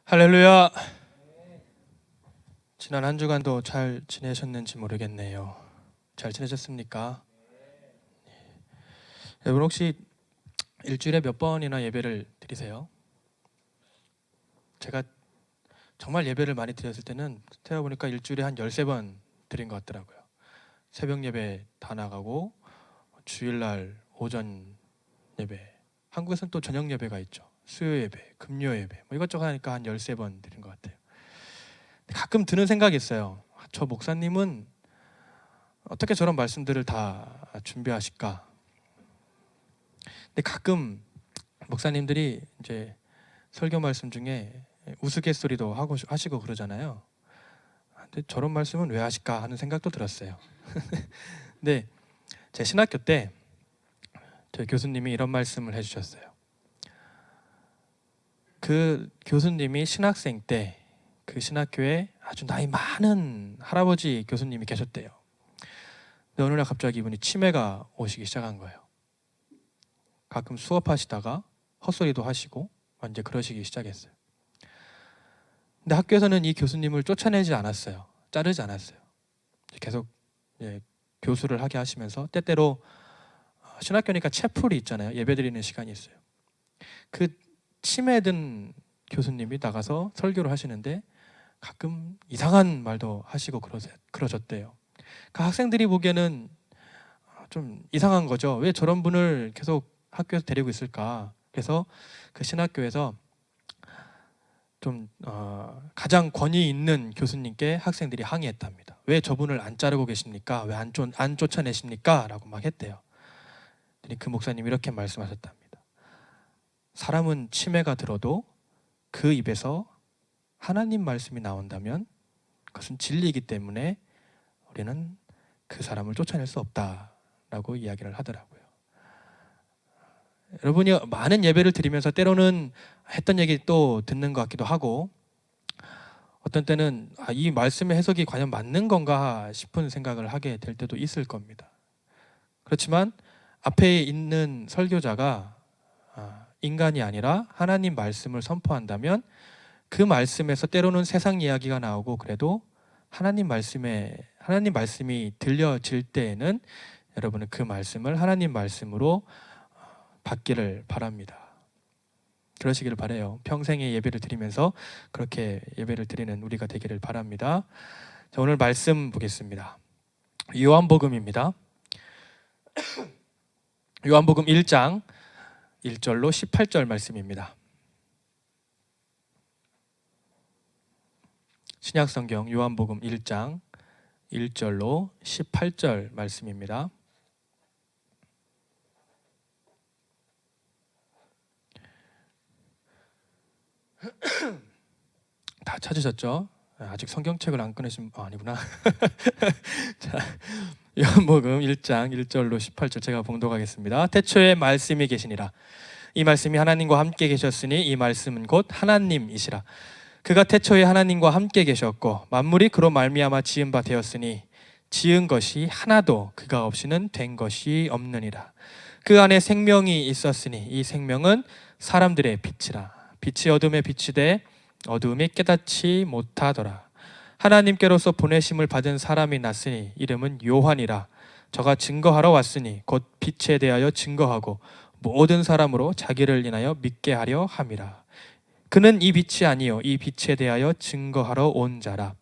할렐루야. 지난 한 주간도 잘 지내셨는지 모르겠네요. 잘 지내셨습니까? 여러분 혹시 일주일에 몇 번이나 예배를 드리세요? 제가 정말 예배를 많이 드렸을 때는 세어보니까 일주일에 한 13번 드린 것 같더라고요. 새벽 예배 다 나가고 주일날 오전 예배, 한국에서는 또 저녁 예배가 있죠. 수요 예배, 금요 예배 뭐 이것저것 하니까 한 13번 드린 것 같아요. 가끔 드는 생각이 있어요. 저 목사님은 어떻게 저런 말씀들을 다 준비하실까? 근데 가끔 목사님들이 이제 설교 말씀 중에 우스갯소리도 하시고 그러잖아요. 근데 저런 말씀은 왜 하실까 하는 생각도 들었어요. 근데 제 신학교 때 저희 교수님이 이런 말씀을 해주셨어요. 그 교수님이 신학생 때 그 신학교에 아주 나이 많은 할아버지 교수님이 계셨대요. 근데 어느 날 갑자기 이분이 치매가 오시기 시작한 거예요. 가끔 수업하시다가 헛소리도 하시고 이제 그러시기 시작했어요. 근데 학교에서는 이 교수님을 쫓아내지 않았어요. 자르지 않았어요. 계속 교수를 하게 하시면서 때때로 신학교니까 채플이 있잖아요. 예배드리는 시간이 있어요. 그 치매든 교수님이 나가서 설교를 하시는데 가끔 이상한 말도 하시고 그러셨대요. 그 학생들이 보기에는 좀 이상한 거죠. 왜 저런 분을 계속 학교에서 데리고 있을까? 그래서 그 신학교에서 좀 가장 권위 있는 교수님께 학생들이 항의했답니다. 왜 저분을 안 자르고 계십니까? 왜 안 쫓아내십니까? 라고 막 했대요. 그 목사님이 이렇게 말씀하셨답니다. 사람은 치매가 들어도 그 입에서 하나님 말씀이 나온다면 그것은 진리이기 때문에 우리는 그 사람을 쫓아낼 수 없다라고 이야기를 하더라고요. 여러분이 많은 예배를 드리면서 때로는 했던 얘기 또 듣는 것 같기도 하고 어떤 때는 이 말씀의 해석이 과연 맞는 건가 싶은 생각을 하게 될 때도 있을 겁니다. 그렇지만 앞에 있는 설교자가 인간이 아니라 하나님 말씀을 선포한다면 그 말씀에서 때로는 세상 이야기가 나오고 그래도 하나님 말씀이 들려질 때에는 여러분은 그 말씀을 하나님 말씀으로 받기를 바랍니다. 그러시기를 바라요. 평생의 예배를 드리면서 그렇게 예배를 드리는 우리가 되기를 바랍니다. 자, 오늘 말씀 보겠습니다. 요한복음입니다. 요한복음 1장 1절로 18절 말씀입니다. 신약성경 요한복음 1장 1절로 18절 말씀입니다. 다 찾으셨죠? 아직 성경책을 안 꺼내신 아니구나. 자, 요한복음 1장 1절로 18절 제가 봉독하겠습니다. 태초에 말씀이 계시니라. 이 말씀이 하나님과 함께 계셨으니 이 말씀은 곧 하나님이시라. 그가 태초에 하나님과 함께 계셨고 만물이 그로 말미암아 지은 바 되었으니 지은 것이 하나도 그가 없이는 된 것이 없느니라. 그 안에 생명이 있었으니 이 생명은 사람들의 빛이라. 빛이 어둠에 비치되 어두움이 깨닫지 못하더라. 하나님께로서 보내심을 받은 사람이 났으니 이름은 요한이라. 저가 증거하러 왔으니 곧 빛에 대하여 증거하고 모든 사람으로 자기를 인하여 믿게 하려 함이라. 그는 이 빛이 아니요 이 빛에 대하여 증거하러 온 자라.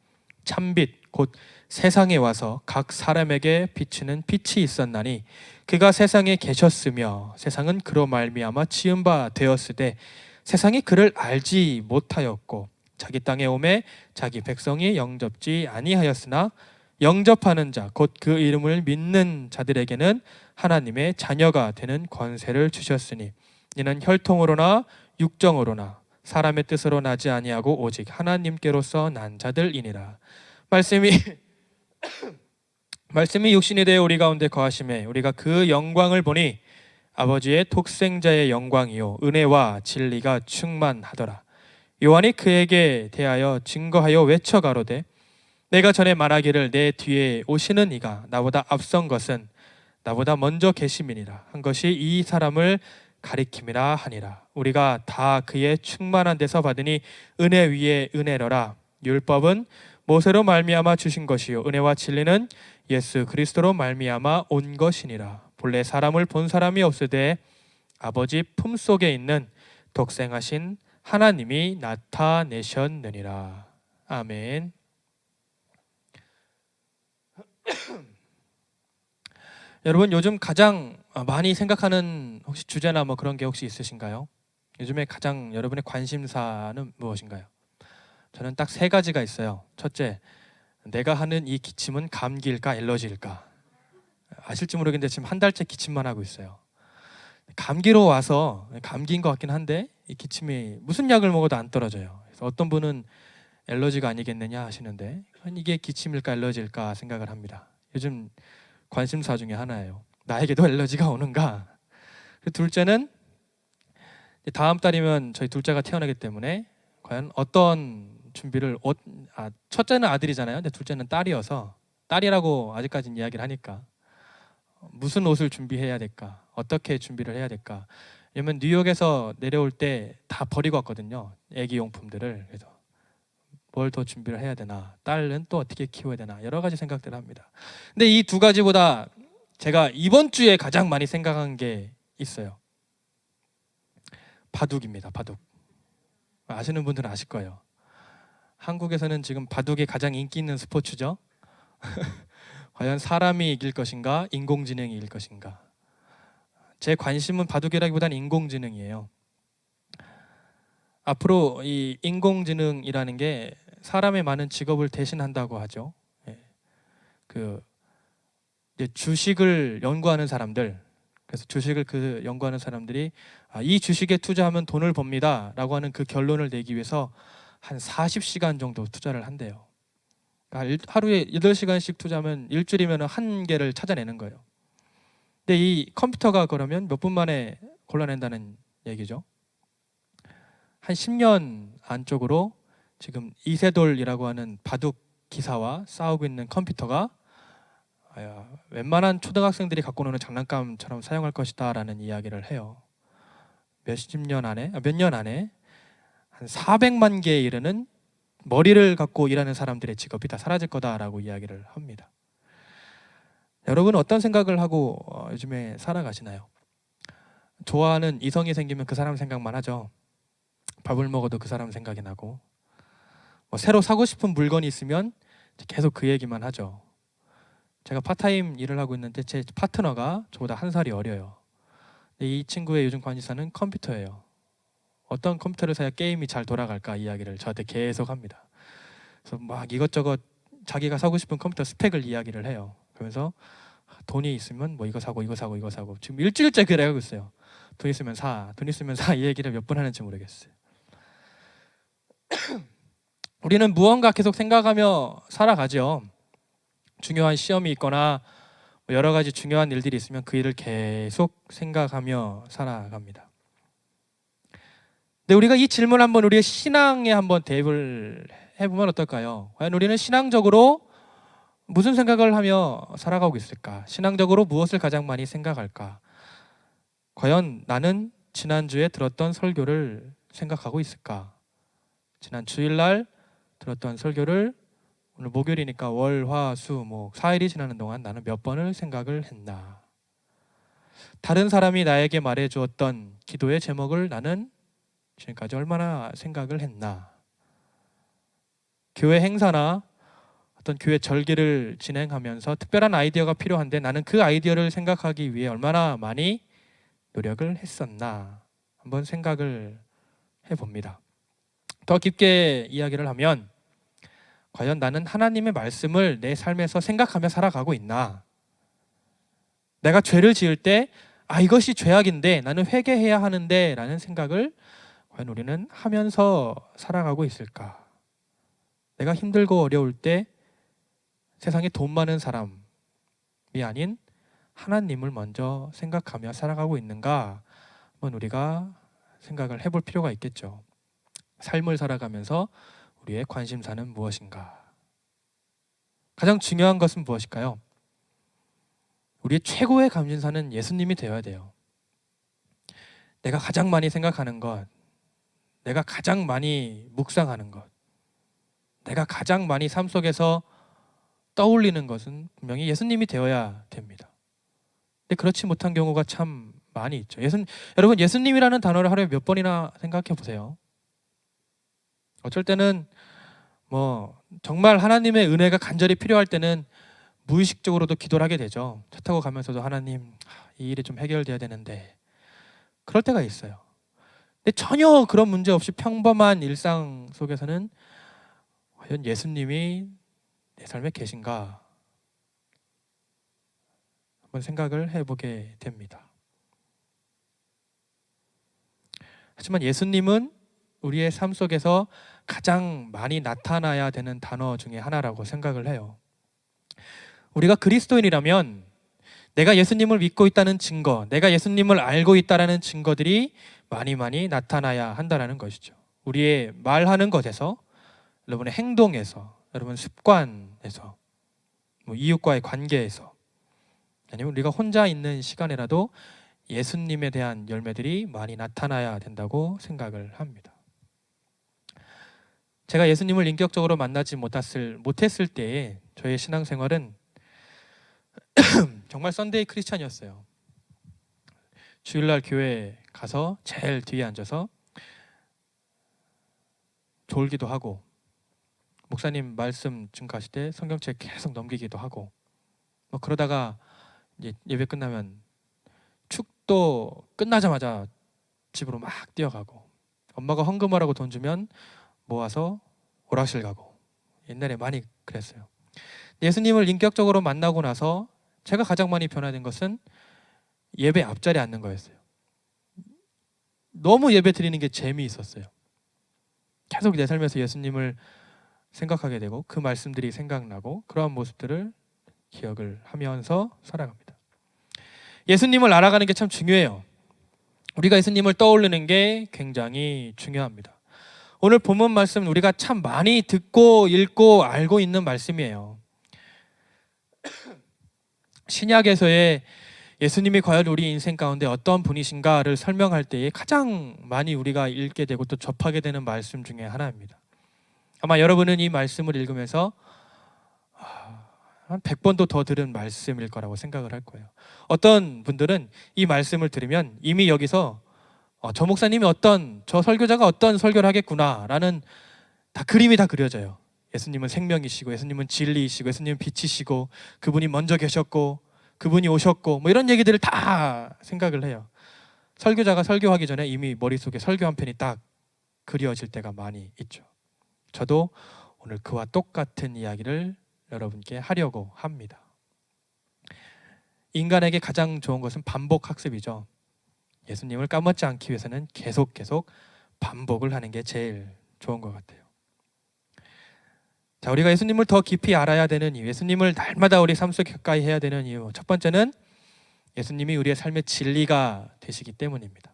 참빛 곧 세상에 와서 각 사람에게 비치는 빛이 있었나니 그가 세상에 계셨으며 세상은 그로 말미암아 지은 바 되었으되 세상이 그를 알지 못하였고 자기 땅에 오매 자기 백성이 영접지 아니하였으나 영접하는 자 곧 그 이름을 믿는 자들에게는 하나님의 자녀가 되는 권세를 주셨으니 이는 혈통으로나 육정으로나 사람의 뜻으로 나지 아니하고 오직 하나님께로서 난 자들이니라. 말씀이 육신이 되어 우리 가운데 거하심에 우리가 그 영광을 보니 아버지의 독생자의 영광이요 은혜와 진리가 충만하더라. 요한이 그에게 대하여 증거하여 외쳐 가로되 내가 전에 말하기를 내 뒤에 오시는 이가 나보다 앞선 것은 나보다 먼저 계심이니라 한 것이 이 사람을 가리킴이라 하니라. 우리가 다 그의 충만한 데서 받으니 은혜 위에 은혜로라. 율법은 모세로 말미암아 주신 것이요 은혜와 진리는 예수 그리스도로 말미암아 온 것이니라. 본래 사람을 본 사람이 없으되 아버지 품속에 있는 독생하신 하나님이 나타내셨느니라. 아멘. 여러분, 요즘 가장 많이 생각하는 혹시 주제나 뭐 그런 게 혹시 있으신가요? 요즘에 가장 여러분의 관심사는 무엇인가요? 저는 딱 세 가지가 있어요. 첫째, 내가 하는 이 기침은 감기일까 엘러지일까? 아실지 모르겠는데 지금 한 달째 기침만 하고 있어요. 감기로 와서 감기인 것 같긴 한데 이 기침이 무슨 약을 먹어도 안 떨어져요. 그래서 어떤 분은 엘러지가 아니겠느냐 하시는데 이게 기침일까 엘러지일까 생각을 합니다. 요즘 관심사 중에 하나예요. 나에게도 엘러지가 오는가? 둘째는 다음 달이면 저희 둘째가 태어나기 때문에 과연 어떤 준비를 첫째는 아들이잖아요. 근데 둘째는 딸이어서 딸이라고 아직까지는 이야기를 하니까 무슨 옷을 준비해야 될까? 어떻게 준비를 해야 될까? 왜냐면 뉴욕에서 내려올 때 다 버리고 왔거든요. 애기 용품들을. 그래서 뭘 더 준비를 해야 되나? 딸은 또 어떻게 키워야 되나? 여러 가지 생각들을 합니다. 근데 이 두 가지보다 제가 이번 주에 가장 많이 생각한 게 있어요. 바둑입니다. 바둑. 아시는 분들은 아실 거예요. 한국에서는 지금 바둑이 가장 인기 있는 스포츠죠. 과연 사람이 이길 것인가, 인공지능이 이길 것인가? 제 관심은 바둑이라기보다는 인공지능이에요. 앞으로 이 인공지능이라는 게 사람의 많은 직업을 대신한다고 하죠. 예. 이제 주식을 연구하는 사람들, 그래서 주식을 연구하는 사람들이 이 주식에 투자하면 돈을 법니다라고 하는 그 결론을 내기 위해서 한 40시간 정도 투자를 한대요. 그러니까 하루에 8시간씩 투자하면 일주일이면 한 개를 찾아내는 거예요. 근데 이 컴퓨터가 그러면 몇 분 만에 골라낸다는 얘기죠. 한 10년 안쪽으로 지금 이세돌이라고 하는 바둑 기사와 싸우고 있는 컴퓨터가 웬만한 초등학생들이 갖고 노는 장난감처럼 사용할 것이다 라는 이야기를 해요. 몇 년 안에 한 400만 개에 이르는 머리를 갖고 일하는 사람들의 직업이 다 사라질 거다라고 이야기를 합니다. 여러분은 어떤 생각을 하고 요즘에 살아가시나요? 좋아하는 이성이 생기면 그 사람 생각만 하죠. 밥을 먹어도 그 사람 생각이 나고, 새로 사고 싶은 물건이 있으면 계속 그 얘기만 하죠. 제가 파타임 일을 하고 있는데 제 파트너가 저보다 한 살이 어려요. 이 친구의 요즘 관심사는 컴퓨터예요. 어떤 컴퓨터를 사야 게임이 잘 돌아갈까 이야기를 저한테 계속 합니다. 그래서 막 이것저것 자기가 사고 싶은 컴퓨터 스펙을 이야기를 해요. 그러면서 돈이 있으면 뭐 이거 사고 이거 사고 이거 사고 지금 일주일째 그래가고 있어요. 돈 있으면 사, 돈 있으면 사 이 얘기를 몇 번 하는지 모르겠어요. 우리는 무언가 계속 생각하며 살아가죠. 중요한 시험이 있거나 여러 가지 중요한 일들이 있으면 그 일을 계속 생각하며 살아갑니다. 근데 우리가 이 질문 한번 우리의 신앙에 한번 대입을 해보면 어떨까요? 과연 우리는 신앙적으로 무슨 생각을 하며 살아가고 있을까? 신앙적으로 무엇을 가장 많이 생각할까? 과연 나는 지난주에 들었던 설교를 생각하고 있을까? 지난 주일날 들었던 설교를 오늘 목요일이니까 월, 화, 수, 목 4일이 지나는 동안 나는 몇 번을 생각을 했나? 다른 사람이 나에게 말해주었던 기도의 제목을 나는 지금까지 얼마나 생각을 했나? 교회 행사나 어떤 교회 절기를 진행하면서 특별한 아이디어가 필요한데 나는 그 아이디어를 생각하기 위해 얼마나 많이 노력을 했었나? 한번 생각을 해봅니다. 더 깊게 이야기를 하면 과연 나는 하나님의 말씀을 내 삶에서 생각하며 살아가고 있나? 내가 죄를 지을 때 이것이 죄악인데 나는 회개해야 하는데 라는 생각을 과연 우리는 하면서 살아가고 있을까? 내가 힘들고 어려울 때 세상에 돈 많은 사람이 아닌 하나님을 먼저 생각하며 살아가고 있는가? 한번 우리가 생각을 해볼 필요가 있겠죠. 삶을 살아가면서 우리의 관심사는 무엇인가? 가장 중요한 것은 무엇일까요? 우리의 최고의 관심사는 예수님이 되어야 돼요. 내가 가장 많이 생각하는 것, 내가 가장 많이 묵상하는 것, 내가 가장 많이 삶 속에서 떠올리는 것은 분명히 예수님이 되어야 됩니다. 근데 그렇지 못한 경우가 참 많이 있죠. 여러분, 예수님이라는 단어를 하루에 몇 번이나 생각해 보세요. 어쩔 때는 정말 하나님의 은혜가 간절히 필요할 때는 무의식적으로도 기도를 하게 되죠. 차 타고 가면서도 하나님, 이 일이 좀 해결돼야 되는데, 그럴 때가 있어요. 근데 전혀 그런 문제 없이 평범한 일상 속에서는 과연 예수님이 내 삶에 계신가 한번 생각을 해보게 됩니다. 하지만 예수님은 우리의 삶 속에서 가장 많이 나타나야 되는 단어 중에 하나라고 생각을 해요. 우리가 그리스도인이라면 내가 예수님을 믿고 있다는 증거, 내가 예수님을 알고 있다는 증거들이 많이 나타나야 한다는 것이죠. 우리의 말하는 것에서, 여러분의 행동에서, 여러분 습관에서, 이웃과의 관계에서, 아니면 우리가 혼자 있는 시간에라도 예수님에 대한 열매들이 많이 나타나야 된다고 생각을 합니다. 제가 예수님을 인격적으로 만나지 못했을 때에 저의 신앙생활은 정말 썬데이 크리스찬이었어요. 주일날 교회에 가서 제일 뒤에 앉아서 졸기도 하고, 목사님 말씀 증거하실 때 성경책 계속 넘기기도 하고, 그러다가 이제 예배 끝나면 축도 끝나자마자 집으로 막 뛰어가고, 엄마가 헌금하라고 돈 주면 모아서 오락실 가고, 옛날에 많이 그랬어요. 예수님을 인격적으로 만나고 나서 제가 가장 많이 변화된 것은 예배 앞자리에 앉는 거였어요. 너무 예배 드리는 게 재미있었어요. 계속 내 삶에서 예수님을 생각하게 되고 그 말씀들이 생각나고 그러한 모습들을 기억을 하면서 살아갑니다. 예수님을 알아가는 게 참 중요해요. 우리가 예수님을 떠올리는 게 굉장히 중요합니다. 오늘 본문 말씀 우리가 참 많이 듣고 읽고 알고 있는 말씀이에요. 신약에서의 예수님이 과연 우리 인생 가운데 어떤 분이신가를 설명할 때에 가장 많이 우리가 읽게 되고 또 접하게 되는 말씀 중에 하나입니다. 아마 여러분은 이 말씀을 읽으면서 한 100번도 더 들은 말씀일 거라고 생각을 할 거예요. 어떤 분들은 이 말씀을 들으면 이미 여기서 저 목사님이 저 설교자가 어떤 설교를 하겠구나라는 그림이 다 그려져요. 예수님은 생명이시고, 예수님은 진리이시고, 예수님은 빛이시고, 그분이 먼저 계셨고, 그분이 오셨고, 이런 얘기들을 다 생각을 해요. 설교자가 설교하기 전에 이미 머릿속에 설교 한 편이 딱 그려질 때가 많이 있죠. 저도 오늘 그와 똑같은 이야기를 여러분께 하려고 합니다. 인간에게 가장 좋은 것은 반복 학습이죠. 예수님을 까먹지 않기 위해서는 계속 반복을 하는 게 제일 좋은 것 같아요. 자, 우리가 예수님을 더 깊이 알아야 되는 이유, 예수님을 날마다 우리 삶 속에 가까이 해야 되는 이유, 첫 번째는 예수님이 우리의 삶의 진리가 되시기 때문입니다.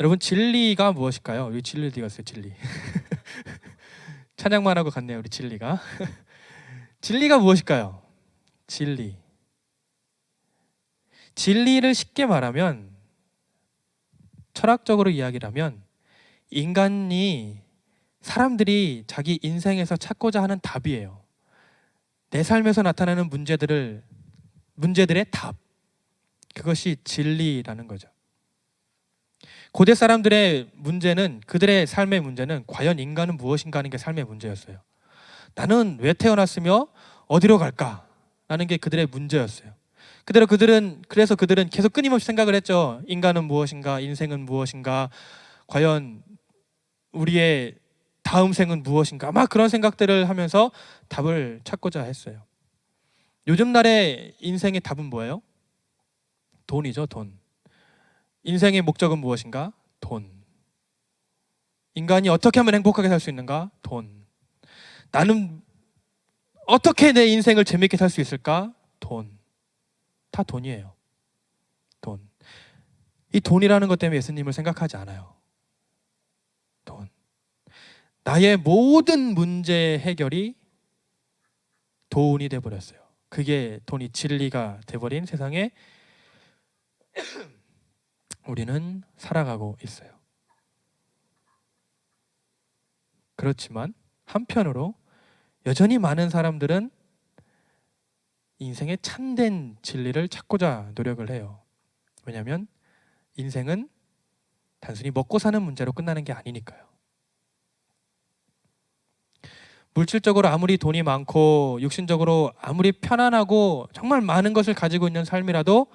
여러분, 진리가 무엇일까요? 우리 진리 어디 갔어요? 진리. 찬양만 하고 갔네요, 우리 진리가. 진리가 무엇일까요? 진리를 쉽게 말하면, 철학적으로 이야기를 하면, 사람들이 자기 인생에서 찾고자 하는 답이에요. 내 삶에서 나타나는 문제들의 답, 그것이 진리라는 거죠. 고대 사람들의 문제는, 그들의 삶의 문제는 과연 인간은 무엇인가 하는 게 삶의 문제였어요. 나는 왜 태어났으며 어디로 갈까? 라는 게 그들의 문제였어요. 그래서 그들은 계속 끊임없이 생각을 했죠. 인간은 무엇인가? 인생은 무엇인가? 과연 우리의 다음 생은 무엇인가? 막 그런 생각들을 하면서 답을 찾고자 했어요. 요즘 날의 인생의 답은 뭐예요? 돈이죠, 돈. 인생의 목적은 무엇인가? 돈. 인간이 어떻게 하면 행복하게 살 수 있는가? 돈. 나는 어떻게 내 인생을 재밌게 살 수 있을까? 돈. 다 돈이에요. 돈. 이 돈이라는 것 때문에 예수님을 생각하지 않아요. 돈. 나의 모든 문제 해결이 돈이 돼버렸어요. 그게 돈이 진리가 돼버린 세상에 우리는 살아가고 있어요. 그렇지만 한편으로 여전히 많은 사람들은 인생의 참된 진리를 찾고자 노력을 해요. 왜냐하면 인생은 단순히 먹고 사는 문제로 끝나는 게 아니니까요. 물질적으로 아무리 돈이 많고 육신적으로 아무리 편안하고 정말 많은 것을 가지고 있는 삶이라도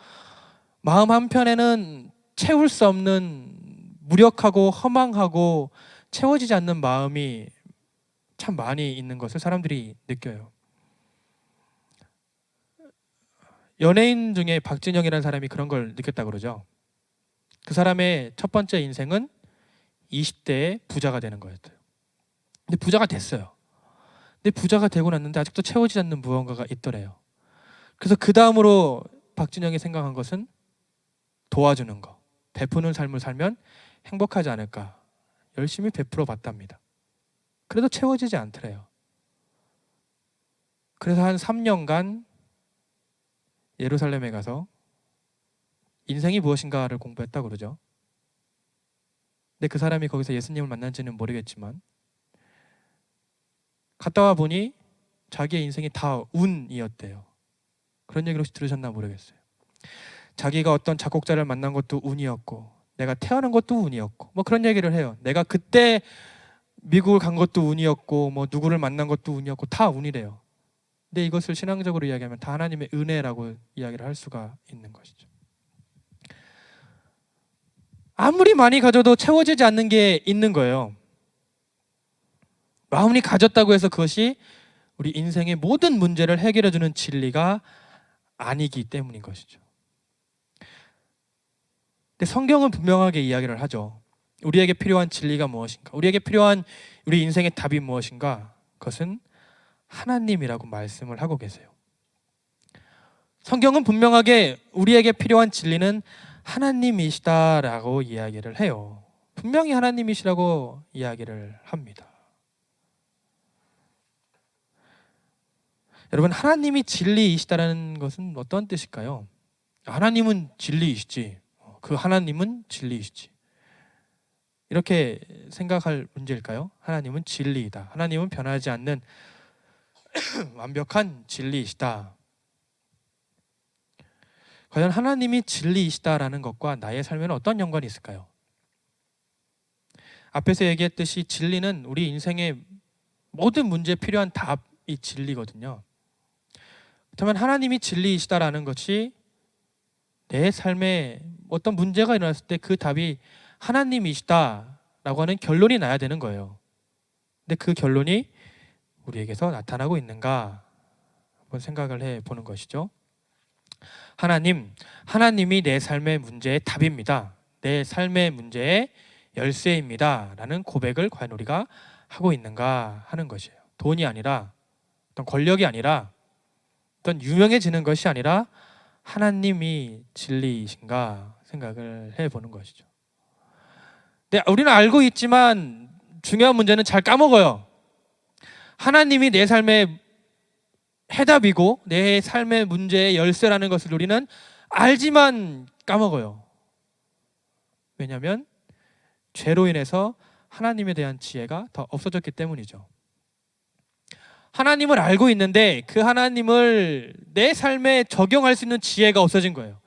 마음 한편에는 채울 수 없는 무력하고 허망하고 채워지지 않는 마음이 참 많이 있는 것을 사람들이 느껴요. 연예인 중에 박진영이라는 사람이 그런 걸 느꼈다고 그러죠. 그 사람의 첫 번째 인생은 20대에 부자가 되는 거였어요. 근데 부자가 됐어요. 근데 부자가 되고 났는데 아직도 채워지지 않는 무언가가 있더래요. 그래서 그 다음으로 박진영이 생각한 것은 도와주는 거, 베푸는 삶을 살면 행복하지 않을까. 열심히 베풀어 봤답니다. 그래도 채워지지 않더래요. 그래서 한 3년간 예루살렘에 가서 인생이 무엇인가를 공부했다고 그러죠. 근데 그 사람이 거기서 예수님을 만난지는 모르겠지만 갔다 와 보니 자기의 인생이 다 운이었대요. 그런 얘기를 혹시 들으셨나 모르겠어요. 자기가 어떤 작곡자를 만난 것도 운이었고 내가 태어난 것도 운이었고 뭐 그런 얘기를 해요. 내가 그때 미국을 간 것도 운이었고 뭐 누구를 만난 것도 운이었고 다 운이래요. 근데 이것을 신앙적으로 이야기하면 다 하나님의 은혜라고 이야기를 할 수가 있는 것이죠. 아무리 많이 가져도 채워지지 않는 게 있는 거예요. 마음이 가졌다고 해서 그것이 우리 인생의 모든 문제를 해결해주는 진리가 아니기 때문인 것이죠. 근데 성경은 분명하게 이야기를 하죠. 우리에게 필요한 진리가 무엇인가? 우리에게 필요한 우리 인생의 답이 무엇인가? 그것은 하나님이라고 말씀을 하고 계세요. 성경은 분명하게 우리에게 필요한 진리는 하나님이시다라고 이야기를 해요. 분명히 하나님이시라고 이야기를 합니다. 여러분, 하나님이 진리이시다라는 것은 어떤 뜻일까요? 하나님은 진리이시지. 그 하나님은 진리이시지. 이렇게 생각할 문제일까요? 하나님은 진리이다. 하나님은 변하지 않는 완벽한 진리이시다. 과연 하나님이 진리이시다라는 것과 나의 삶에는 어떤 연관이 있을까요? 앞에서 얘기했듯이 진리는 우리 인생의 모든 문제에 필요한 답이 진리거든요. 그렇다면 하나님이 진리이시다라는 것이 내 삶에 어떤 문제가 일어났을 때 그 답이 하나님이시다라고 하는 결론이 나야 되는 거예요. 근데 그 결론이 우리에게서 나타나고 있는가 한번 생각을 해보는 것이죠. 하나님이 내 삶의 문제의 답입니다. 내 삶의 문제의 열쇠입니다. 라는 고백을 과연 우리가 하고 있는가 하는 것이에요. 돈이 아니라 어떤 권력이 아니라 어떤 유명해지는 것이 아니라 하나님이 진리이신가 생각을 해보는 것이죠. 근데 우리는 알고 있지만 중요한 문제는 잘 까먹어요. 하나님이 내 삶의 해답이고 내 삶의 문제의 열쇠라는 것을 우리는 알지만 까먹어요. 왜냐하면 죄로 인해서 하나님에 대한 지혜가 더 없어졌기 때문이죠. 하나님을 알고 있는데 그 하나님을 내 삶에 적용할 수 있는 지혜가 없어진 거예요.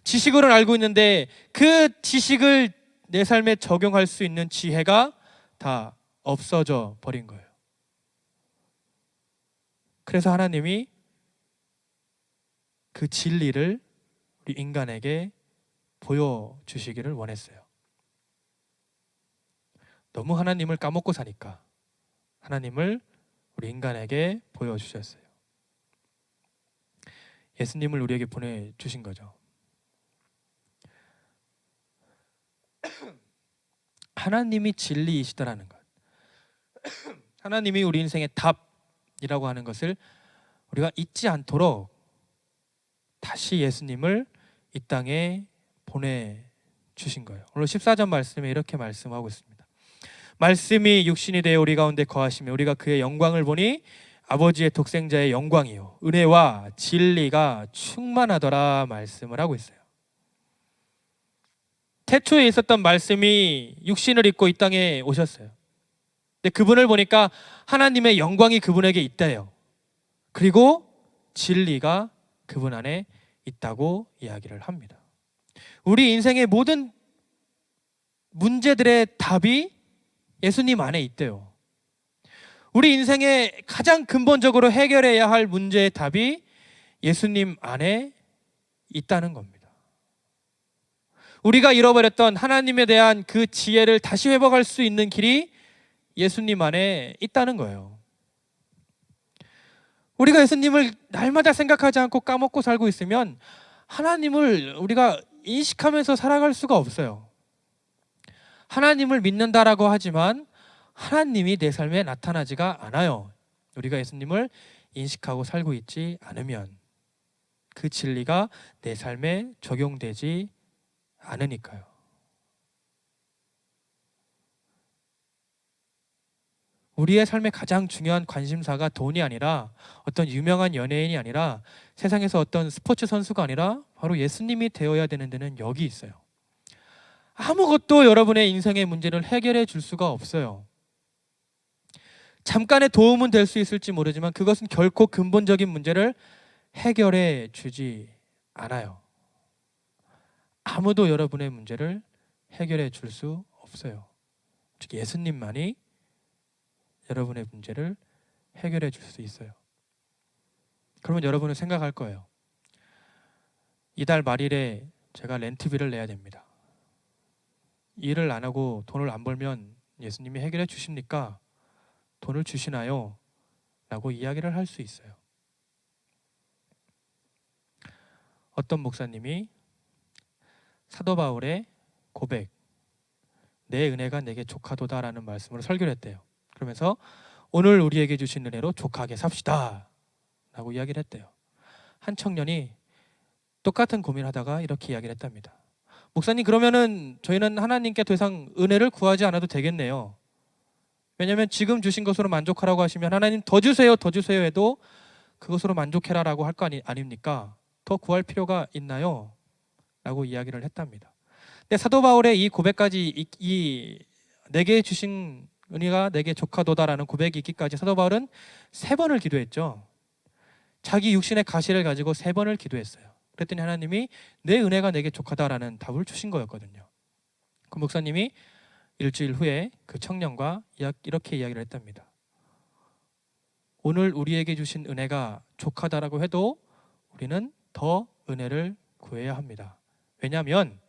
지식으로는 알고 있는데 그 지식을 내 삶에 적용할 수 있는 지혜가 다 없어져 버린 거예요. 그래서 하나님이 그 진리를 우리 인간에게 보여주시기를 원했어요. 너무 하나님을 까먹고 사니까 하나님을 우리 인간에게 보여주셨어요. 예수님을 우리에게 보내주신 거죠. 하나님이 진리이시다라는 것, 하나님이 우리 인생의 답이라고 하는 것을 우리가 잊지 않도록 다시 예수님을 이 땅에 보내주신 거예요. 오늘 14절 말씀에 이렇게 말씀하고 있습니다. 말씀이 육신이 되어 우리 가운데 거하시며 우리가 그의 영광을 보니 아버지의 독생자의 영광이요 은혜와 진리가 충만하더라 말씀을 하고 있어요. 태초에 있었던 말씀이 육신을 입고 이 땅에 오셨어요. 근데 그분을 보니까 하나님의 영광이 그분에게 있대요. 그리고 진리가 그분 안에 있다고 이야기를 합니다. 우리 인생의 모든 문제들의 답이 예수님 안에 있대요. 우리 인생의 가장 근본적으로 해결해야 할 문제의 답이 예수님 안에 있다는 겁니다. 우리가 잃어버렸던 하나님에 대한 그 지혜를 다시 회복할 수 있는 길이 예수님 안에 있다는 거예요. 우리가 예수님을 날마다 생각하지 않고 까먹고 살고 있으면 하나님을 우리가 인식하면서 살아갈 수가 없어요. 하나님을 믿는다라고 하지만 하나님이 내 삶에 나타나지가 않아요. 우리가 예수님을 인식하고 살고 있지 않으면, 그 진리가 내 삶에 적용되지 않으니까요. 우리의 삶의 가장 중요한 관심사가 돈이 아니라, 어떤 유명한 연예인이 아니라, 세상에서 어떤 스포츠 선수가 아니라 바로 예수님이 되어야 되는 데는 여기 있어요. 아무것도 여러분의 인생의 문제를 해결해 줄 수가 없어요. 잠깐의 도움은 될 수 있을지 모르지만 그것은 결코 근본적인 문제를 해결해 주지 않아요. 아무도 여러분의 문제를 해결해 줄 수 없어요. 즉 예수님만이 여러분의 문제를 해결해 줄 수 있어요. 그러면 여러분은 생각할 거예요. 이달 말일에 제가 렌트비를 내야 됩니다. 일을 안 하고 돈을 안 벌면 예수님이 해결해 주십니까? 돈을 주시나요? 라고 이야기를 할 수 있어요. 어떤 목사님이 사도 바울의 고백, 내 은혜가 내게 족하도다라는 말씀으로 설교를 했대요. 그러면서 오늘 우리에게 주신 은혜로 족하게 삽시다 라고 이야기를 했대요. 한 청년이 똑같은 고민하다가 이렇게 이야기를 했답니다. 목사님, 그러면은 저희는 하나님께 더 이상 은혜를 구하지 않아도 되겠네요. 왜냐하면 지금 주신 것으로 만족하라고 하시면 하나님 더 주세요 더 주세요 해도 그것으로 만족해라 라고 할 거 아닙니까? 더 구할 필요가 있나요? 라고 이야기를 했답니다. 근데 사도 바울의 이 고백까지, 이 내게 주신 은혜가 내게 족하도다라는 고백이 있기까지 사도 바울은 3번을 기도했죠. 자기 육신의 가시를 가지고 3번을 기도했어요. 그랬더니 하나님이 내 은혜가 내게 족하다라는 답을 주신 거였거든요. 그 목사님이 일주일 후에 그 청년과 이렇게 이야기를 했답니다. 오늘 우리에게 주신 은혜가 족하다라고 해도 우리는 더 은혜를 구해야 합니다. 왜냐하면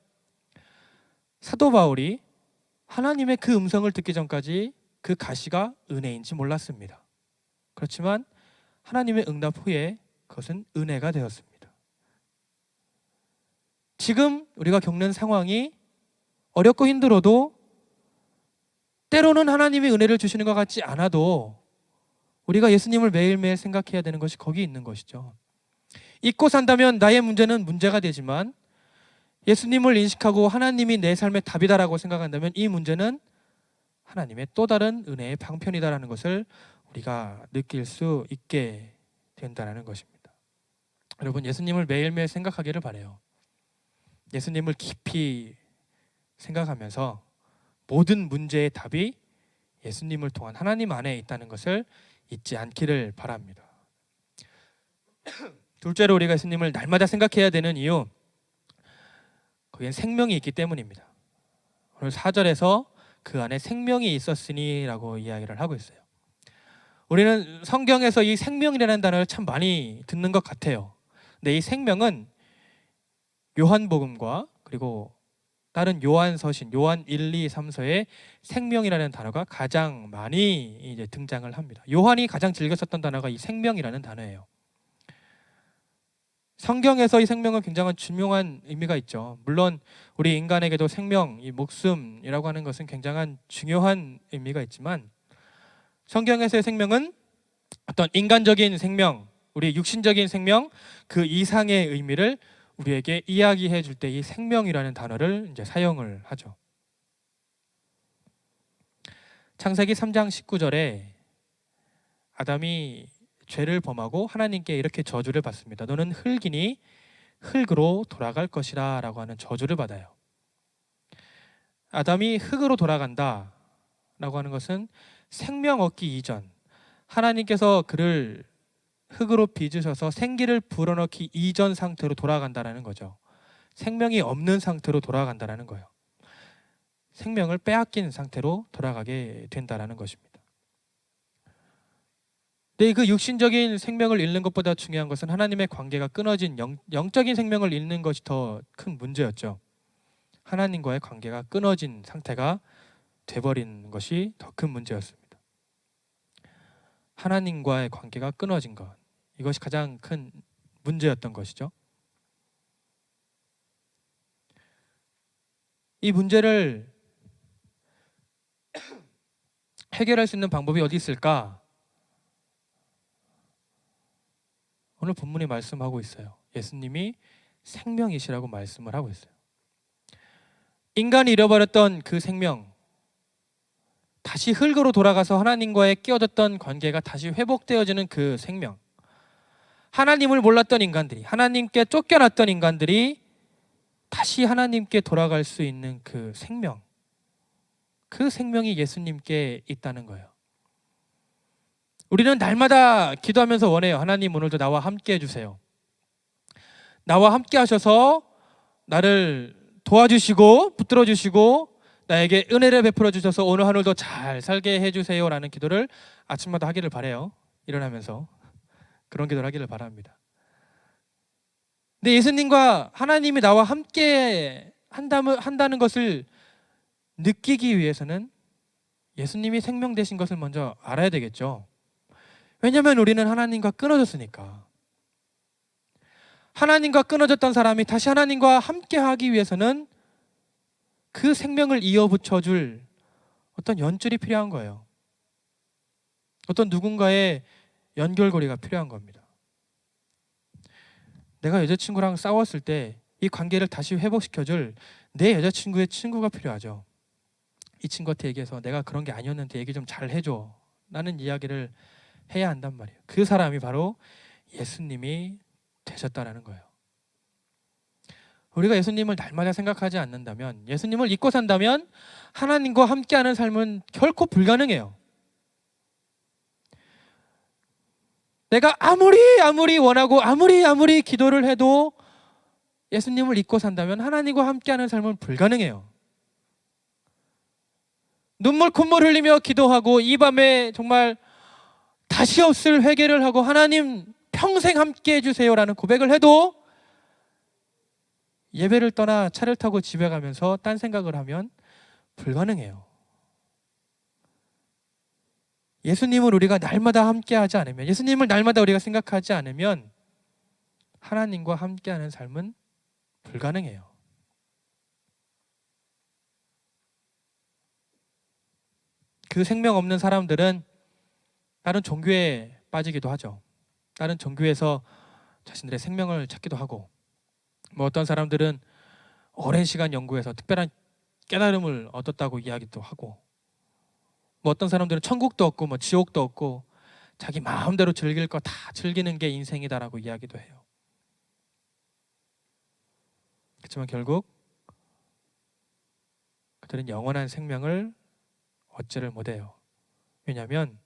사도 바울이 하나님의 그 음성을 듣기 전까지 그 가시가 은혜인지 몰랐습니다. 그렇지만 하나님의 응답 후에 그것은 은혜가 되었습니다. 지금 우리가 겪는 상황이 어렵고 힘들어도 때로는 하나님이 은혜를 주시는 것 같지 않아도 우리가 예수님을 매일매일 생각해야 되는 것이 거기 있는 것이죠. 잊고 산다면 나의 문제는 문제가 되지만 예수님을 인식하고 하나님이 내 삶의 답이다라고 생각한다면 이 문제는 하나님의 또 다른 은혜의 방편이다라는 것을 우리가 느낄 수 있게 된다는 것입니다. 여러분, 예수님을 매일매일 생각하기를 바라요. 예수님을 깊이 생각하면서 모든 문제의 답이 예수님을 통한 하나님 안에 있다는 것을 잊지 않기를 바랍니다. 둘째로 우리가 예수님을 날마다 생각해야 되는 이유, 거기엔 생명이 있기 때문입니다. 오늘 4절에서 그 안에 생명이 있었으니 라고 이야기를 하고 있어요. 우리는 성경에서 이 생명이라는 단어를 참 많이 듣는 것 같아요. 근데 이 생명은 요한복음과 그리고 다른 요한서신, 요한 1, 2, 3서에 생명이라는 단어가 가장 많이 이제 등장을 합니다. 요한이 가장 즐겨 썼던 단어가 이 생명이라는 단어예요. 성경에서 이 생명은 굉장한 중요한 의미가 있죠. 물론 우리 인간에게도 생명, 이 목숨이라고 하는 것은 굉장한 중요한 의미가 있지만 성경에서의 생명은 어떤 인간적인 생명, 우리 육신적인 생명 그 이상의 의미를 우리에게 이야기해 줄 때 이 생명이라는 단어를 이제 사용을 하죠. 창세기 3장 19절에 아담이 죄를 범하고 하나님께 이렇게 저주를 받습니다. 너는 흙이니 흙으로 돌아갈 것이라 라고 하는 저주를 받아요. 아담이 흙으로 돌아간다라고 하는 것은 생명 얻기 이전, 하나님께서 그를 흙으로 빚으셔서 생기를 불어넣기 이전 상태로 돌아간다라는 거죠. 생명이 없는 상태로 돌아간다라는 거예요. 생명을 빼앗긴 상태로 돌아가게 된다라는 것입니다. 근데 그 육신적인 생명을 잃는 것보다 중요한 것은 하나님의 관계가 끊어진 영적인 생명을 잃는 것이 더 큰 문제였죠. 하나님과의 관계가 끊어진 상태가 돼버린 것이 더 큰 문제였습니다. 하나님과의 관계가 끊어진 것, 이것이 가장 큰 문제였던 것이죠. 이 문제를 해결할 수 있는 방법이 어디 있을까? 오늘 본문이 말씀하고 있어요. 예수님이 생명이시라고 말씀을 하고 있어요. 인간이 잃어버렸던 그 생명, 다시 흙으로 돌아가서 하나님과의 끼어졌던 관계가 다시 회복되어지는 그 생명, 하나님을 몰랐던 인간들이, 하나님께 쫓겨났던 인간들이 다시 하나님께 돌아갈 수 있는 그 생명, 그 생명이 예수님께 있다는 거예요. 우리는 날마다 기도하면서 원해요. 하나님, 오늘도 나와 함께 해주세요. 나와 함께 하셔서 나를 도와주시고 붙들어 주시고 나에게 은혜를 베풀어 주셔서 오늘 하늘도 잘 살게 해주세요 라는 기도를 아침마다 하기를 바라요. 일어나면서 그런 기도를 하기를 바랍니다. 근데 예수님과 하나님이 나와 함께 한다는 것을 느끼기 위해서는 예수님이 생명 되신 것을 먼저 알아야 되겠죠. 왜냐하면 우리는 하나님과 끊어졌으니까. 하나님과 끊어졌던 사람이 다시 하나님과 함께 하기 위해서는 그 생명을 이어붙여줄 어떤 연줄이 필요한 거예요. 어떤 누군가의 연결고리가 필요한 겁니다. 내가 여자친구랑 싸웠을 때 이 관계를 다시 회복시켜줄 내 여자친구의 친구가 필요하죠. 이 친구한테 얘기해서 내가 그런 게 아니었는데 얘기 좀 잘 해줘 라는 이야기를 해야 한단 말이에요. 그 사람이 바로 예수님이 되셨다라는 거예요. 우리가 예수님을 날마다 생각하지 않는다면, 예수님을 잊고 산다면 하나님과 함께하는 삶은 결코 불가능해요. 내가 아무리 원하고 아무리 기도를 해도 예수님을 잊고 산다면 하나님과 함께하는 삶은 불가능해요. 눈물 콧물 흘리며 기도하고 이 밤에 정말 다시 없을 회개를 하고 하나님 평생 함께 해주세요라는 고백을 해도 예배를 떠나 차를 타고 집에 가면서 딴 생각을 하면 불가능해요. 예수님을 우리가 날마다 함께하지 않으면, 예수님을 날마다 우리가 생각하지 않으면 하나님과 함께하는 삶은 불가능해요. 그 생명 없는 사람들은 다른 종교에 빠지기도 하죠. 다른 종교에서 자신들의 생명을 찾기도 하고, 어떤 사람들은 오랜 시간 연구해서 특별한 깨달음을 얻었다고 이야기도 하고, 어떤 사람들은 천국도 없고 지옥도 없고 자기 마음대로 즐길 거 다 즐기는 게 인생이다라고 이야기도 해요. 그렇지만 결국 그들은 영원한 생명을 얻지를 못해요. 왜냐하면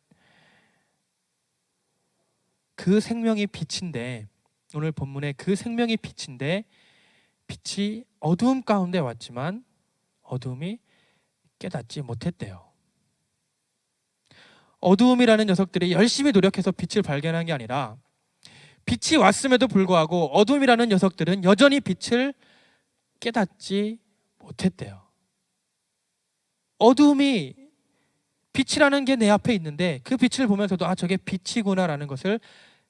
그 생명이 빛인데, 오늘 본문에 그 생명이 빛인데 빛이 어두움 가운데 왔지만 어두움이 깨닫지 못했대요. 어두움이라는 녀석들이 열심히 노력해서 빛을 발견한 게 아니라 빛이 왔음에도 불구하고 어두움이라는 녀석들은 여전히 빛을 깨닫지 못했대요. 어두움이 빛이라는 게 내 앞에 있는데 그 빛을 보면서도 아, 저게 빛이구나라는 것을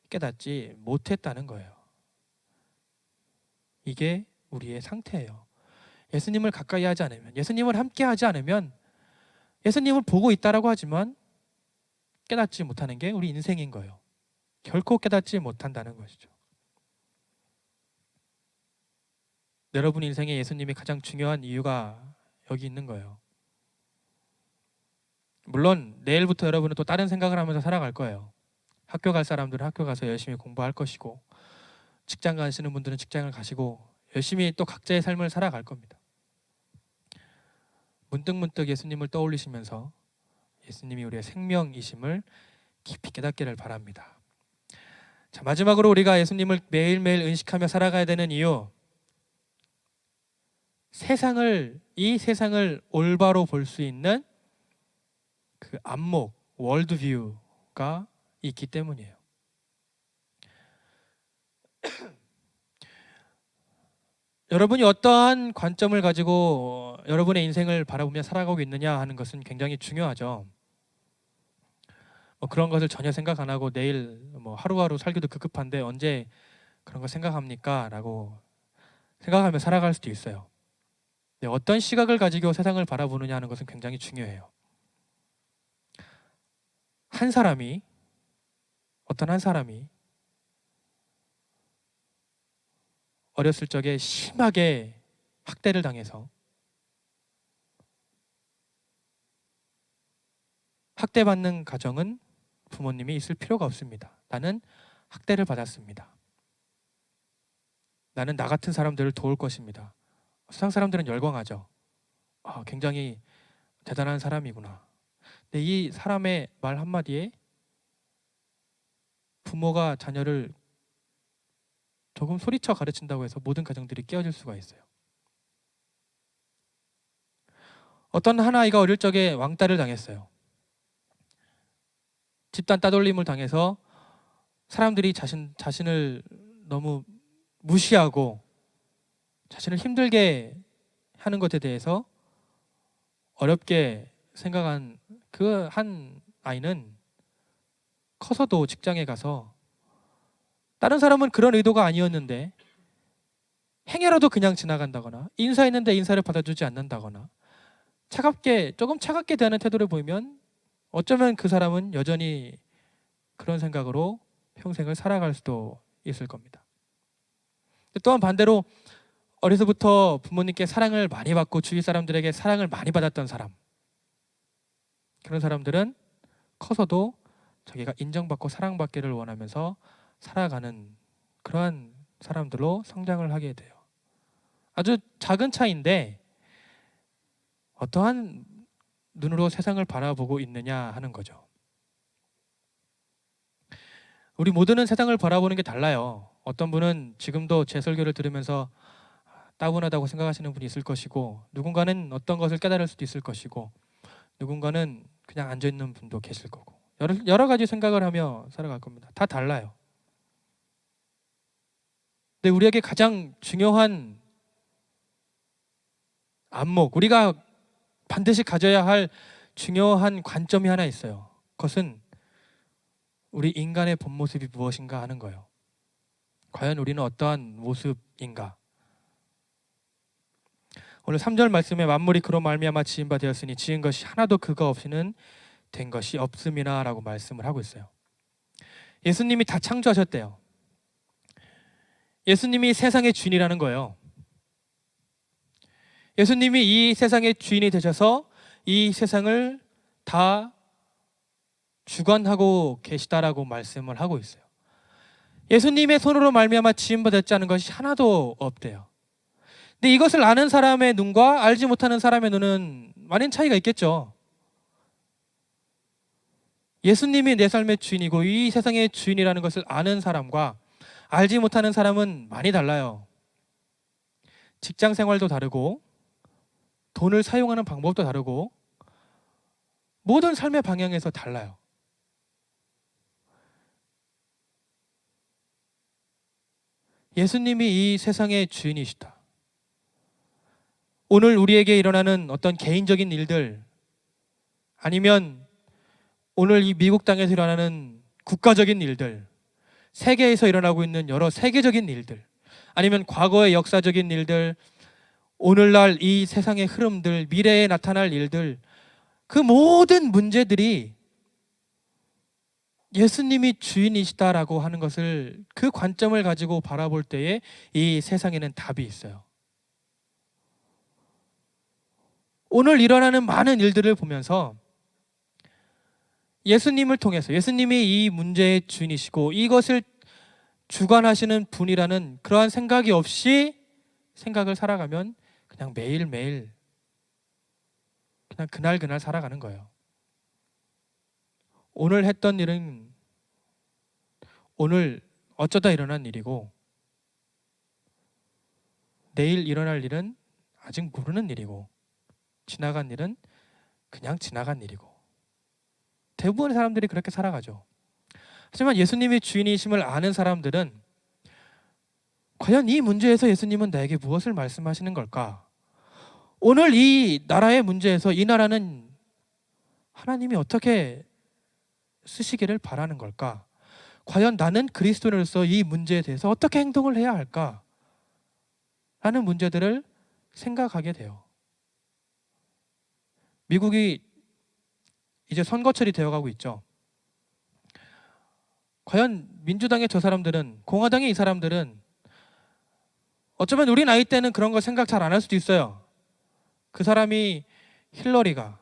깨닫지 못했다는 거예요. 이게 우리의 상태예요. 예수님을 가까이 하지 않으면, 예수님을 함께 하지 않으면, 예수님을 보고 있다라고 하지만 깨닫지 못하는 게 우리 인생인 거예요. 결코 깨닫지 못한다는 것이죠. 여러분 인생에 예수님이 가장 중요한 이유가 여기 있는 거예요. 물론 내일부터 여러분은 또 다른 생각을 하면서 살아갈 거예요. 학교 갈 사람들은 학교 가서 열심히 공부할 것이고, 직장 가시는 분들은 직장을 가시고 열심히 또 각자의 삶을 살아갈 겁니다. 문득문득 예수님을 떠올리시면서 예수님이 우리의 생명이심을 깊이 깨닫기를 바랍니다. 자, 마지막으로 우리가 예수님을 매일매일 의식하며 살아가야 되는 이유, 이 세상을 올바로 볼 수 있는 그 안목, 월드뷰가 있기 때문이에요. 여러분이 어떠한 관점을 가지고 여러분의 인생을 바라보며 살아가고 있느냐 하는 것은 굉장히 중요하죠. 그런 것을 전혀 생각 안 하고 내일 하루하루 살기도 급급한데 언제 그런 거 생각합니까? 라고 생각하며 살아갈 수도 있어요. 네, 어떤 시각을 가지고 세상을 바라보느냐 하는 것은 굉장히 중요해요. 어떤 한 사람이 어렸을 적에 심하게 학대를 당해서 학대받는 가정은 부모님이 있을 필요가 없습니다. 나는 학대를 받았습니다. 나는 나 같은 사람들을 도울 것입니다. 세상 사람들은 열광하죠. 굉장히 대단한 사람이구나. 근데 이 사람의 말 한마디에 부모가 자녀를 조금 소리쳐 가르친다고 해서 모든 가정들이 깨어질 수가 있어요. 어떤 한 아이가 어릴 적에 왕따를 당했어요. 집단 따돌림을 당해서 사람들이 자신을 너무 무시하고 자신을 힘들게 하는 것에 대해서 어렵게 생각한 그 한 아이는 커서도 직장에 가서 다른 사람은 그런 의도가 아니었는데 행여라도 그냥 지나간다거나 인사했는데 인사를 받아주지 않는다거나 조금 차갑게 대하는 태도를 보이면 어쩌면 그 사람은 여전히 그런 생각으로 평생을 살아갈 수도 있을 겁니다. 또한 반대로 어려서부터 부모님께 사랑을 많이 받고 주위 사람들에게 사랑을 많이 받았던 사람, 그런 사람들은 커서도 자기가 인정받고 사랑받기를 원하면서 살아가는 그러한 사람들로 성장을 하게 돼요. 아주 작은 차이인데 어떠한 눈으로 세상을 바라보고 있느냐 하는 거죠. 우리 모두는 세상을 바라보는 게 달라요. 어떤 분은 지금도 제 설교를 들으면서 따분하다고 생각하시는 분이 있을 것이고, 누군가는 어떤 것을 깨달을 수도 있을 것이고, 누군가는 그냥 앉아있는 분도 계실 거고, 여러 가지 생각을 하며 살아갈 겁니다. 다 달라요. 근데 우리에게 가장 중요한 안목, 우리가 반드시 가져야 할 중요한 관점이 하나 있어요. 그것은 우리 인간의 본 모습이 무엇인가 하는 거예요. 과연 우리는 어떠한 모습인가? 오늘 3절 말씀에 만물이 그로 말미암아 지은 바 되었으니 지은 것이 하나도 그가 없이는 된 것이 없음이나 라고 말씀을 하고 있어요. 예수님이 다 창조하셨대요. 예수님이 세상의 주인이라는 거예요. 예수님이 이 세상의 주인이 되셔서 이 세상을 다 주관하고 계시다라고 말씀을 하고 있어요. 예수님의 손으로 말미암아 지은 바 되었지 않은 것이 하나도 없대요. 근데 이것을 아는 사람의 눈과 알지 못하는 사람의 눈은 많은 차이가 있겠죠. 예수님이 내 삶의 주인이고 이 세상의 주인이라는 것을 아는 사람과 알지 못하는 사람은 많이 달라요. 직장 생활도 다르고 돈을 사용하는 방법도 다르고 모든 삶의 방향에서 달라요. 예수님이 이 세상의 주인이시다. 오늘 우리에게 일어나는 어떤 개인적인 일들, 아니면 오늘 이 미국 땅에서 일어나는 국가적인 일들, 세계에서 일어나고 있는 여러 세계적인 일들, 아니면 과거의 역사적인 일들, 오늘날 이 세상의 흐름들, 미래에 나타날 일들, 그 모든 문제들이 예수님이 주인이시다라고 하는 것을, 그 관점을 가지고 바라볼 때에 이 세상에는 답이 있어요. 오늘 일어나는 많은 일들을 보면서 예수님을 통해서, 예수님이 이 문제의 주인이시고 이것을 주관하시는 분이라는 그러한 생각이 없이 생각을 살아가면 그냥 매일매일 그냥 그날 살아가는 거예요. 오늘 했던 일은 오늘 어쩌다 일어난 일이고, 내일 일어날 일은 아직 모르는 일이고, 지나간 일은 그냥 지나간 일이고, 대부분의 사람들이 그렇게 살아가죠. 하지만 예수님이 주인이심을 아는 사람들은 과연 이 문제에서 예수님은 나에게 무엇을 말씀하시는 걸까? 오늘 이 나라의 문제에서 이 나라는 하나님이 어떻게 쓰시기를 바라는 걸까? 과연 나는 그리스도인으로서 이 문제에 대해서 어떻게 행동을 해야 할까? 라는 문제들을 생각하게 돼요. 미국이 이제 선거철이 되어가고 있죠. 과연 민주당의 저 사람들은, 공화당의 이 사람들은 어쩌면 우리 나이 때는 그런 거 생각 잘 안 할 수도 있어요. 그 사람이 힐러리가,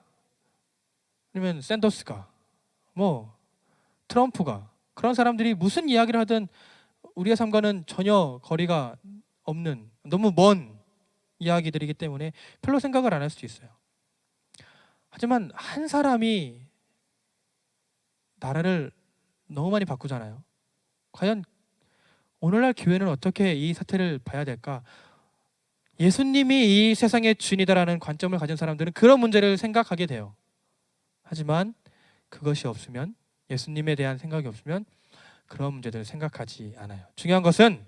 아니면 샌더스가, 뭐 트럼프가, 그런 사람들이 무슨 이야기를 하든 우리의 삶과는 전혀 거리가 없는 너무 먼 이야기들이기 때문에 별로 생각을 안 할 수도 있어요. 하지만 한 사람이 나라를 너무 많이 바꾸잖아요. 과연 오늘날 교회는 어떻게 이 사태를 봐야 될까? 예수님이 이 세상의 주인이다라는 관점을 가진 사람들은 그런 문제를 생각하게 돼요. 하지만 그것이 없으면, 예수님에 대한 생각이 없으면 그런 문제들을 생각하지 않아요. 중요한 것은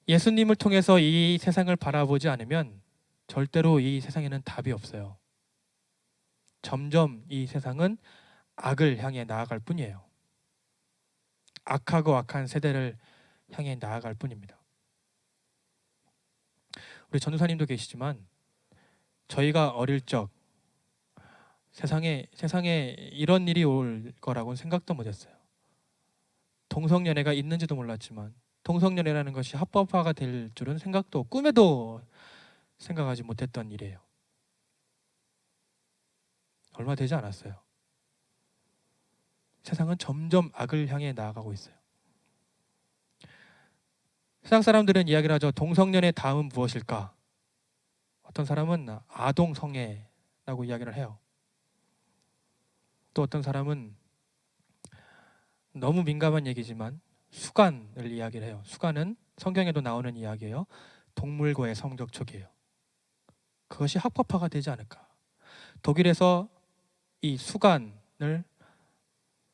예수님을 통해서 이 세상을 바라보지 않으면 절대로 이 세상에는 답이 없어요. 점점 이 세상은 악을 향해 나아갈 뿐이에요. 악하고 악한 세대를 향해 나아갈 뿐입니다. 우리 전도사님도 계시지만 저희가 어릴 적 세상에 이런 일이 올 거라고는 생각도 못했어요. 동성연애가 있는지도 몰랐지만 동성연애라는 것이 합법화가 될 줄은 생각도, 꿈에도 생각하지 못했던 일이에요. 얼마 되지 않았어요. 세상은 점점 악을 향해 나아가고 있어요. 세상 사람들은 이야기를 하죠. 동성연애 다음은 무엇일까? 어떤 사람은 아동성애라고 이야기를 해요. 또 어떤 사람은 너무 민감한 얘기지만 수간을 이야기를 해요. 수간은 성경에도 나오는 이야기예요. 동물과의 성접촉이에요. 그것이 합법화가 되지 않을까? 독일에서 이 수간을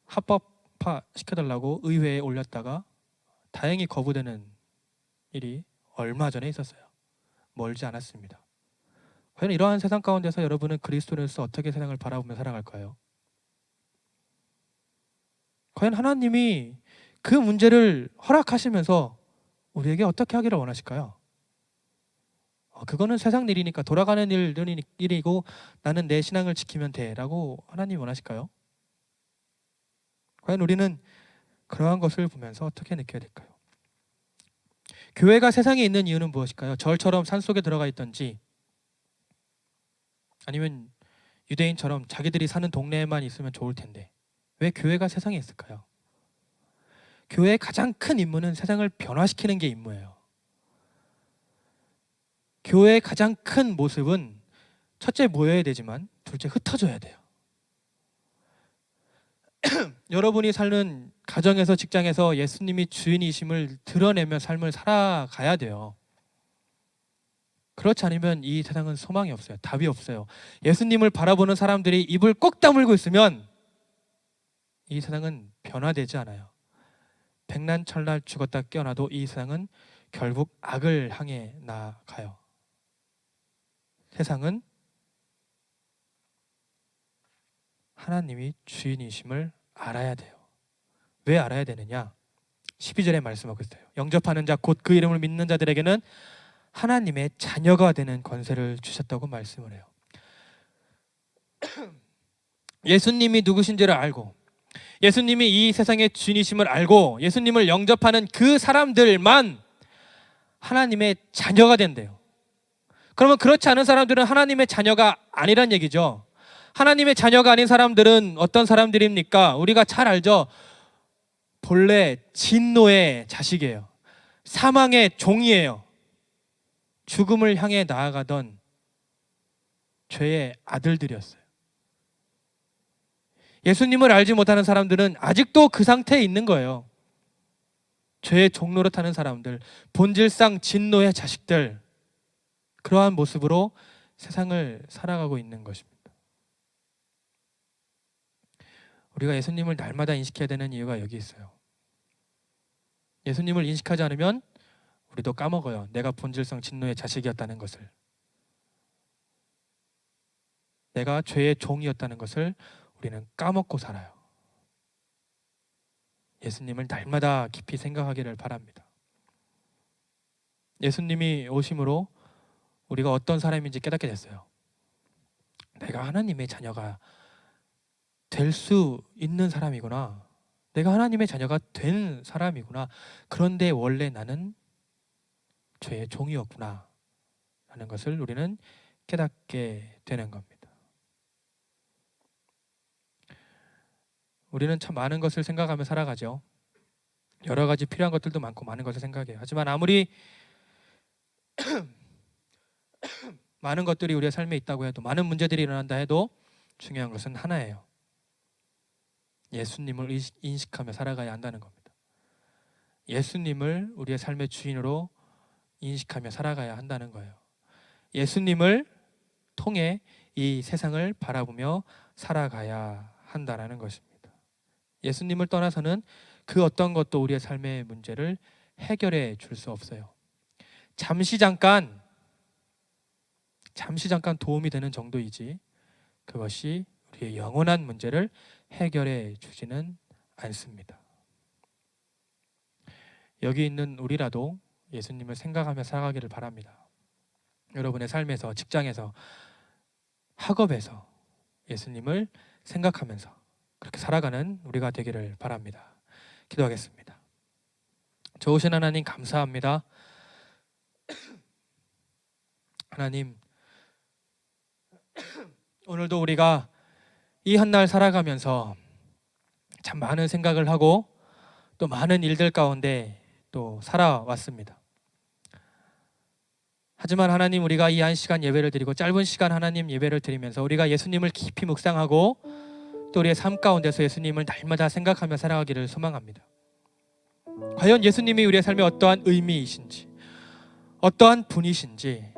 합법화 시켜달라고 의회에 올렸다가 다행히 거부되는 일이 얼마 전에 있었어요. 멀지 않았습니다. 과연 이러한 세상 가운데서 여러분은 그리스도인으로서 어떻게 세상을 바라보며 살아갈까요? 과연 하나님이 그 문제를 허락하시면서 우리에게 어떻게 하기를 원하실까요? 그거는 세상 일이니까, 돌아가는 일이고 나는 내 신앙을 지키면 돼 라고 하나님이 원하실까요? 과연 우리는 그러한 것을 보면서 어떻게 느껴야 될까요? 교회가 세상에 있는 이유는 무엇일까요? 절처럼 산속에 들어가 있던지, 아니면 유대인처럼 자기들이 사는 동네에만 있으면 좋을 텐데 왜 교회가 세상에 있을까요? 교회의 가장 큰 임무는 세상을 변화시키는 게 임무예요. 교회의 가장 큰 모습은 첫째 모여야 되지만 둘째 흩어져야 돼요. 여러분이 사는 가정에서, 직장에서 예수님이 주인이심을 드러내며 삶을 살아가야 돼요. 그렇지 않으면 이 세상은 소망이 없어요. 답이 없어요. 예수님을 바라보는 사람들이 입을 꼭 다물고 있으면 이 세상은 변화되지 않아요. 백난철날 죽었다 깨어나도 이 세상은 결국 악을 향해 나아가요. 세상은 하나님이 주인이심을 알아야 돼요. 왜 알아야 되느냐? 12절에 말씀하고 있어요. 영접하는 자 곧 그 이름을 믿는 자들에게는 하나님의 자녀가 되는 권세를 주셨다고 말씀을 해요. 예수님이 누구신지를 알고, 예수님이 이 세상의 주인이심을 알고 예수님을 영접하는 그 사람들만 하나님의 자녀가 된대요. 그러면 그렇지 않은 사람들은 하나님의 자녀가 아니란 얘기죠. 하나님의 자녀가 아닌 사람들은 어떤 사람들입니까? 우리가 잘 알죠. 본래 진노의 자식이에요. 사망의 종이에요. 죽음을 향해 나아가던 죄의 아들들이었어요. 예수님을 알지 못하는 사람들은 아직도 그 상태에 있는 거예요. 죄의 종로로 타는 사람들, 본질상 진노의 자식들, 그러한 모습으로 세상을 살아가고 있는 것입니다. 우리가 예수님을 날마다 인식해야 되는 이유가 여기 있어요. 예수님을 인식하지 않으면 우리도 까먹어요. 내가 본질상 진노의 자식이었다는 것을, 내가 죄의 종이었다는 것을 우리는 까먹고 살아요. 예수님을 날마다 깊이 생각하기를 바랍니다. 예수님이 오심으로 우리가 어떤 사람인지 깨닫게 됐어요. 내가 하나님의 자녀가 될 수 있는 사람이구나. 내가 하나님의 자녀가 된 사람이구나. 그런데 원래 나는 죄의 종이었구나 라는 것을 우리는 깨닫게 되는 겁니다. 우리는 참 많은 것을 생각하며 살아가죠. 여러 가지 필요한 것들도 많고 많은 것을 생각해요. 하지만 아무리 많은 것들이 우리의 삶에 있다고 해도, 많은 문제들이 일어난다 해도 중요한 것은 하나예요. 예수님을 인식하며 살아가야 한다는 겁니다. 예수님을 우리의 삶의 주인으로 인식하며 살아가야 한다는 거예요. 예수님을 통해 이 세상을 바라보며 살아가야 한다는 것입니다. 예수님을 떠나서는 그 어떤 것도 우리의 삶의 문제를 해결해 줄 수 없어요. 잠시 잠깐 도움이 되는 정도이지 그것이 우리의 영원한 문제를 해결해 주지는 않습니다. 여기 있는 우리라도 예수님을 생각하며 살아가기를 바랍니다. 여러분의 삶에서, 직장에서, 학업에서 예수님을 생각하면서 그렇게 살아가는 우리가 되기를 바랍니다. 기도하겠습니다. 좋으신 하나님, 감사합니다. 하나님, 오늘도 우리가 이 한 날 살아가면서 참 많은 생각을 하고 또 많은 일들 가운데 또 살아왔습니다. 하지만 하나님, 우리가 이 한 시간 예배를 드리고 짧은 시간 하나님 예배를 드리면서 우리가 예수님을 깊이 묵상하고 또 우리의 삶 가운데서 예수님을 날마다 생각하며 살아가기를 소망합니다. 과연 예수님이 우리의 삶에 어떠한 의미이신지, 어떠한 분이신지,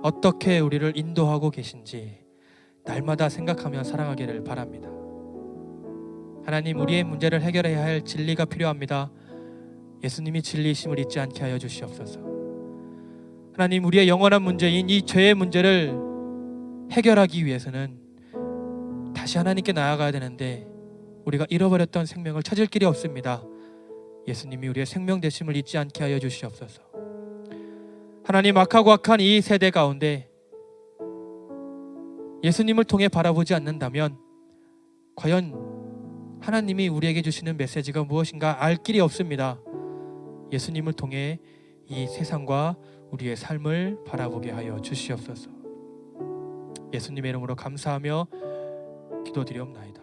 어떻게 우리를 인도하고 계신지 날마다 생각하며 살아가기를 바랍니다. 하나님, 우리의 문제를 해결해야 할 진리가 필요합니다. 예수님이 진리이심을 잊지 않게 하여 주시옵소서. 하나님, 우리의 영원한 문제인 이 죄의 문제를 해결하기 위해서는 다시 하나님께 나아가야 되는데 우리가 잃어버렸던 생명을 찾을 길이 없습니다. 예수님이 우리의 생명 되심을 잊지 않게 하여 주시옵소서. 하나님, 악하고 악한 이 세대 가운데 예수님을 통해 바라보지 않는다면 과연 하나님이 우리에게 주시는 메시지가 무엇인가 알 길이 없습니다. 예수님을 통해 이 세상과 우리의 삶을 바라보게 하여 주시옵소서. 예수님의 이름으로 감사하며 기도드리옵나이다.